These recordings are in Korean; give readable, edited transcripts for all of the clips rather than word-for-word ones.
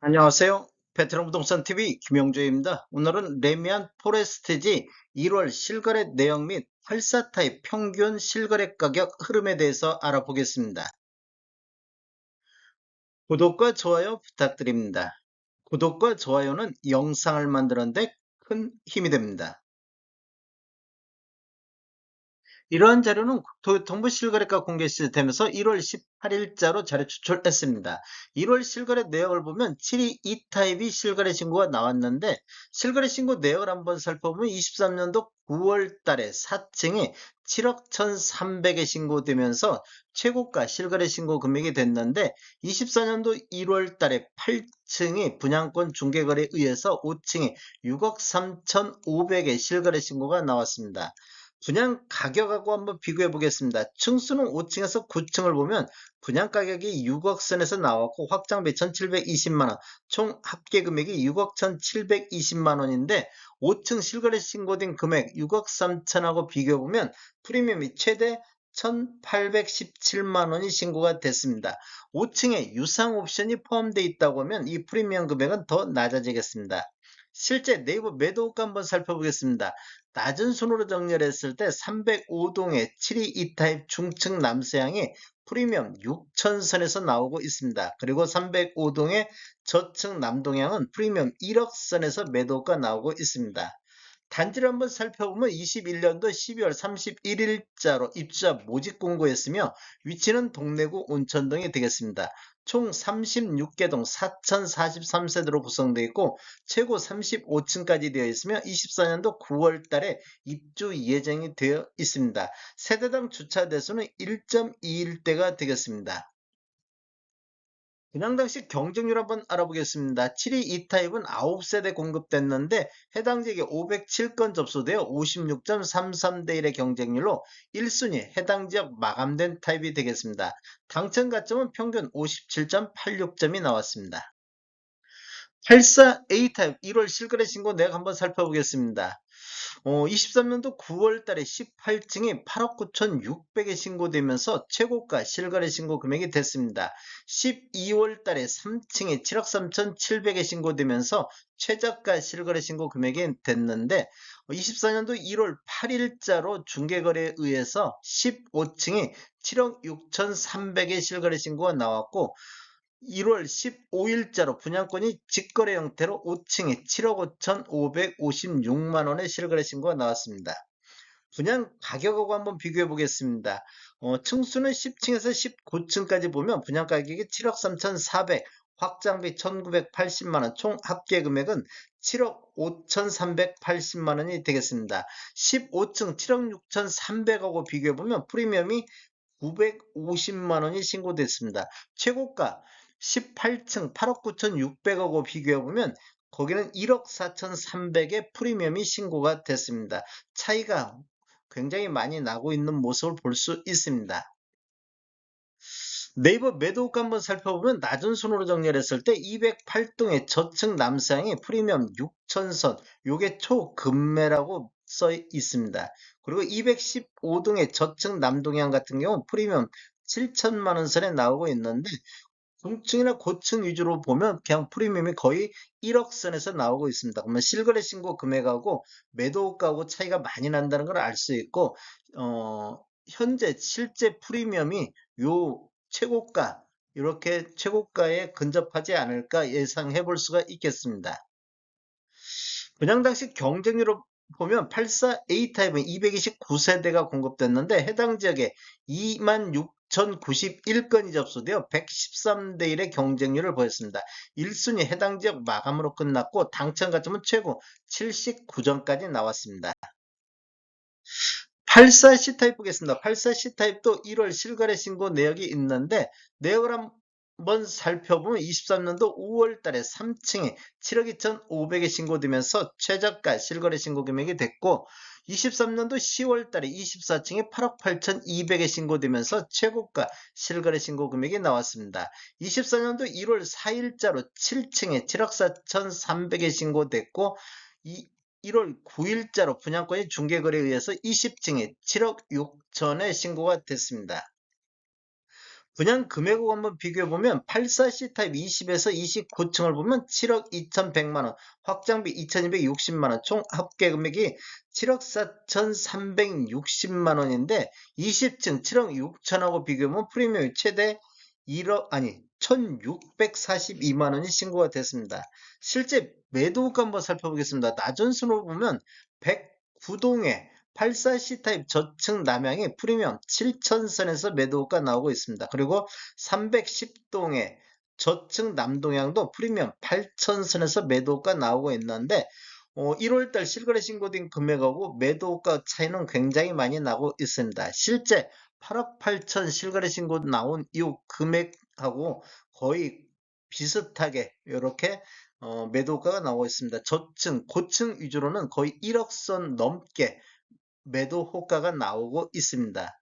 안녕하세요. 베테랑 부동산 TV 김영조입니다. 오늘은 레미안 포레스트지 1월 실거래 내역 및 84 타입 평균 실거래 가격 흐름에 대해서 알아보겠습니다. 구독과 좋아요 부탁드립니다. 구독과 좋아요는 영상을 만드는데 큰 힘이 됩니다. 이러한 자료는 국토교통부 실거래가 공개 시스템에서 1월 18일자로 자료 추출했습니다. 1월 실거래 내역을 보면 722 타입이 실거래 신고가 나왔는데 실거래 신고 내역을 한번 살펴보면 23년도 9월 달에 4층이 7억 1,300에 신고되면서 최고가 실거래 신고 금액이 됐는데 24년도 1월 달에 8층이 분양권 중개거래에 의해서 5층이 6억 3,500에 실거래 신고가 나왔습니다. 분양 가격하고 한번 비교해 보겠습니다. 층수는 5층에서 9층을 보면 분양 가격이 6억 선에서 나왔고 확장비 1,720만 원, 총 합계 금액이 6억 1,720만 원인데 5층 실거래 신고된 금액 6억 3천하고 비교해 보면 프리미엄이 최대 1,817만 원이 신고가 됐습니다. 5층에 유상 옵션이 포함되어 있다고 하면 이 프리미엄 금액은 더 낮아지겠습니다. 실제 네이버 매도가 한번 살펴보겠습니다. 낮은 순으로 정렬했을 때 305동의 722 타입 중층 남서향이 프리미엄 6천선에서 나오고 있습니다. 그리고 305동의 저층 남동향은 프리미엄 1억 선에서 매도가 나오고 있습니다. 단지를 한번 살펴보면 21년도 12월 31일자로 입주자 모집 공고했으며 위치는 동래구 온천동이 되겠습니다. 총 36개 동 4043세대로 구성되어 있고 최고 35층까지 되어 있으며 24년도 9월 달에 입주 예정이 되어 있습니다. 세대당 주차 대수는 1.21대가 되겠습니다. 분양 당시 경쟁률 한번 알아보겠습니다. 722 타입은 9세대 공급됐는데 해당 지역에 507건 접수되어 56.33대 1의 경쟁률로 1순위 해당 지역 마감된 타입이 되겠습니다. 당첨 가점은 평균 57.86점이 나왔습니다. 84A 타입 1월 실거래 신고 내역 한번 살펴보겠습니다. 23년도 9월 달에 18층이 8억 9,600에 신고되면서 최고가 실거래 신고 금액이 됐습니다. 12월 달에 3층이 7억 3,700에 신고되면서 최저가 실거래 신고 금액이 됐는데 24년도 1월 8일자로 중개거래에 의해서 15층이 7억 6,300에 실거래 신고가 나왔고 1월 15일자로 분양권이 직거래 형태로 5층에 7억 5,556만 원의 실거래 신고가 나왔습니다. 분양 가격하고 한번 비교해 보겠습니다. 층수는 10층에서 19층까지 보면 분양 가격이 7억 3,400, 확장비 1,980만 원, 총 합계 금액은 7억 5,380만 원이 되겠습니다. 15층 7억 6,300하고 비교해 보면 프리미엄이 950만 원이 신고됐습니다. 최고가 18층 8억 9,600하고 비교해보면 거기는 1억 4,300의 프리미엄이 신고가 됐습니다. 차이가 굉장히 많이 나고 있는 모습을 볼 수 있습니다. 네이버 매도가 한번 살펴보면 낮은 순으로 정렬했을 때 208동의 저층 남서향이 프리미엄 6천선, 요게 초급매라고 써 있습니다. 그리고 215동의 저층 남동향 같은 경우 프리미엄 7천만 원 선에 나오고 있는데 중층이나 고층 위주로 보면 그냥 프리미엄이 거의 1억 선에서 나오고 있습니다. 그러면 실거래 신고 금액하고 매도가하고 차이가 많이 난다는 걸 알 수 있고 현재 실제 프리미엄이 요 최고가 이렇게 최고가에 근접하지 않을까 예상해 볼 수가 있겠습니다. 분양 당시 경쟁률을 보면 84A 타입은 229세대가 공급됐는데 해당 지역에 26,091건이 접수되어 113대 1의 경쟁률을 보였습니다. 1순위 해당 지역 마감으로 끝났고 당첨 가점은 최고 79점까지 나왔습니다. 84C 타입 보겠습니다. 84C 타입도 1월 실거래 신고 내역이 있는데 내역을 한번 살펴보면 23년도 5월 달에 3층에 7억 2,500에 신고되면서 최저가 실거래 신고 금액이 됐고 23년도 10월 달에 24층에 8억 8,200에 신고되면서 최고가 실거래 신고 금액이 나왔습니다. 24년도 1월 4일자로 7층에 7억 4,300에 신고됐고 1월 9일자로 분양권이 중개거래에 의해서 20층에 7억 6천에 신고가 됐습니다. 분양 금액하고 한번 비교해보면 84C 타입 20에서 29층을 보면 7억 2,100만 원, 확장비 2,260만 원, 총 합계 금액이 7억 4,360만 원인데 20층 7억 6천하고 비교하면 프리미엄이 최대 1억 아니 1,642만 원이 신고가 됐습니다. 실제 매도가 한번 살펴보겠습니다. 나전순으로 보면 109동에 84C 타입 저층 남향이 프리미엄 7,000선에서 매도가 나오고 있습니다. 그리고 310동의 저층 남동향도 프리미엄 8,000선에서 매도가 나오고 있는데 1월달 실거래 신고된 금액하고 매도가 차이는 굉장히 많이 나고 있습니다. 실제 8억 8천 실거래 신고 나온 이후 금액하고 거의 비슷하게 이렇게 매도가가 나오고 있습니다. 저층, 고층 위주로는 거의 1억 선 넘게 매도 호가가 나오고 있습니다.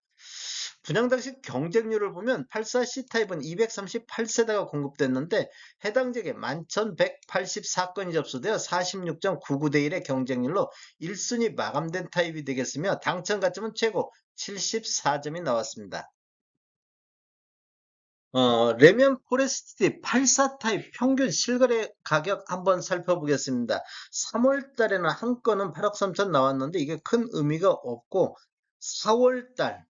분양 당시 경쟁률을 보면 84C 타입은 238세대가 공급됐는데 해당 지역에 11,184건이 접수되어 46.99대 1의 경쟁률로 1순위 마감된 타입이 되겠으며 당첨 가점은 최고 74점이 나왔습니다. 레면 포레스트 84 타입 평균 실거래 가격 한번 살펴보겠습니다. 3월 달에는 한 건은 8억 3천 나왔는데 이게 큰 의미가 없고 4월 달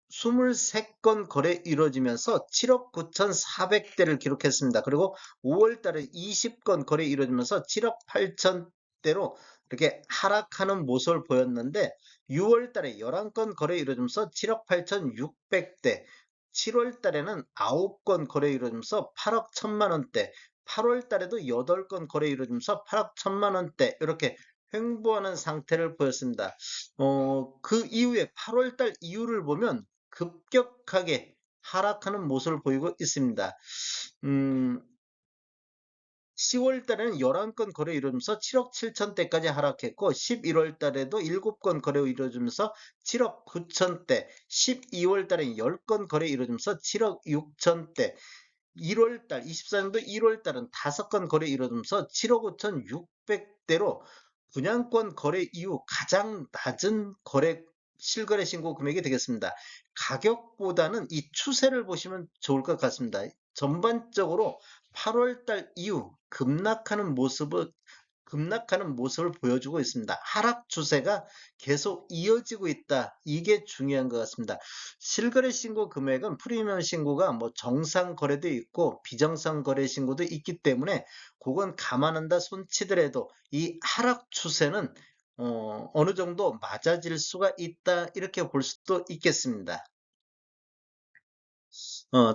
23건 거래 이루어지면서 7억 9,400대를 기록했습니다. 그리고 5월 달에 20건 거래 이루어지면서 7억 8천대로 이렇게 하락하는 모습을 보였는데 6월 달에 11건 거래 이루어지면서 7억 8,600대, 7월 달에는 9건 거래 이루어지면서 8억 1천만 원대, 8월 달에도 8건 거래 이루어지면서 8억 1천만 원대 이렇게 횡보하는 상태를 보였습니다. 그 이후에 8월 달 이후를 보면 급격하게 하락하는 모습을 보이고 있습니다. 음, 10월 달에는 11건 거래 이루면서 7억 7천대까지 하락했고 11월 달에도 7건 거래 이루어지면서 7억 9천대, 12월 달에는 10건 거래 이루어지면서 7억 6천대, 1월 달 24년도 1월 달은 5건 거래 이루어지면서 7억 5천6백대로 분양권 거래 이후 가장 낮은 거래 실거래 신고 금액이 되겠습니다. 가격보다는 이 추세를 보시면 좋을 것 같습니다. 전반적으로 8월 달 이후 급락하는 모습을 보여주고 있습니다. 하락 추세가 계속 이어지고 있다. 이게 중요한 것 같습니다. 실거래 신고 금액은 프리미엄 신고가 뭐 정상 거래도 있고 비정상 거래 신고도 있기 때문에 그건 감안한다 손치더라도 이 하락 추세는 어느 정도 맞아질 수가 있다. 이렇게 볼 수도 있겠습니다.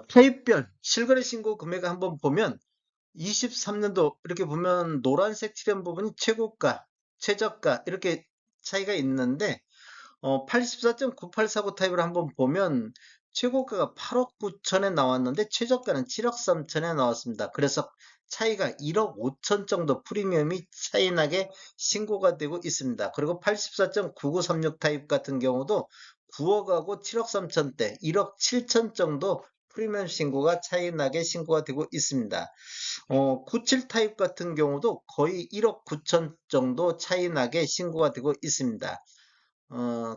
타입별 실거래 신고 금액을 한번 보면 23년도 이렇게 보면 노란색 칠한 부분이 최고가, 최저가 이렇게 차이가 있는데 84.9849 타입을 한번 보면 최고가가 8억 9천에 나왔는데 최저가는 7억 3천에 나왔습니다. 그래서 차이가 1억 5천 정도 프리미엄이 차이 나게 신고가 되고 있습니다. 그리고 84.9936 타입 같은 경우도 9억하고 7억 3천대, 1억 7천 정도 프리미엄 신고가 차이 나게 신고가 되고 있습니다. 97 타입 같은 경우도 거의 1억 9천 정도 차이 나게 신고가 되고 있습니다.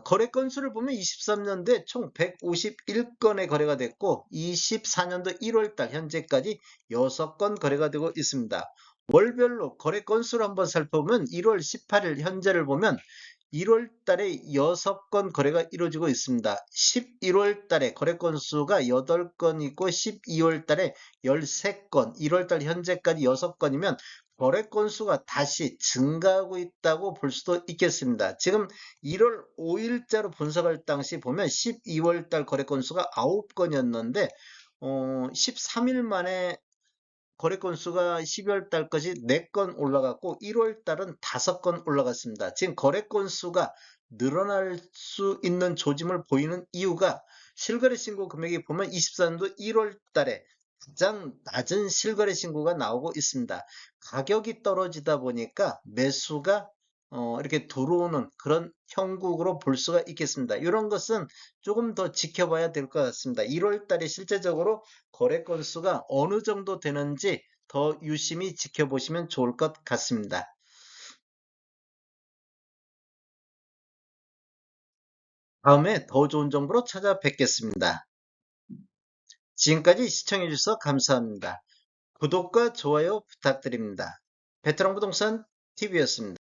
거래 건수를 보면 23년도에 총 151건의 거래가 됐고 24년도 1월달 현재까지 6건 거래가 되고 있습니다. 월별로 거래 건수를 한번 살펴보면 1월 18일 현재를 보면 1월 달에 6건 거래가 이루어지고 있습니다. 11월 달에 거래 건수가 8건 있고 12월 달에 13건, 1월 달 현재까지 6건이면 거래 건수가 다시 증가하고 있다고 볼 수도 있겠습니다. 지금 1월 5일자로 분석할 당시 보면 12월 달 거래 건수가 9건이었는데 13일 만에 거래 건수가 12월 달까지 4건 올라갔고 1월 달은 5건 올라갔습니다. 지금 거래 건수가 늘어날 수 있는 조짐을 보이는 이유가 실거래 신고 금액이 보면 24년도 1월 달에 가장 낮은 실거래 신고가 나오고 있습니다. 가격이 떨어지다 보니까 매수가 이렇게 들어오는 그런 형국으로 볼 수가 있겠습니다. 이런 것은 조금 더 지켜봐야 될 것 같습니다. 1월 달에 실제적으로 거래 건수가 어느 정도 되는지 더 유심히 지켜보시면 좋을 것 같습니다. 다음에 더 좋은 정보로 찾아뵙겠습니다. 지금까지 시청해주셔서 감사합니다. 구독과 좋아요 부탁드립니다. 베테랑 부동산 TV였습니다.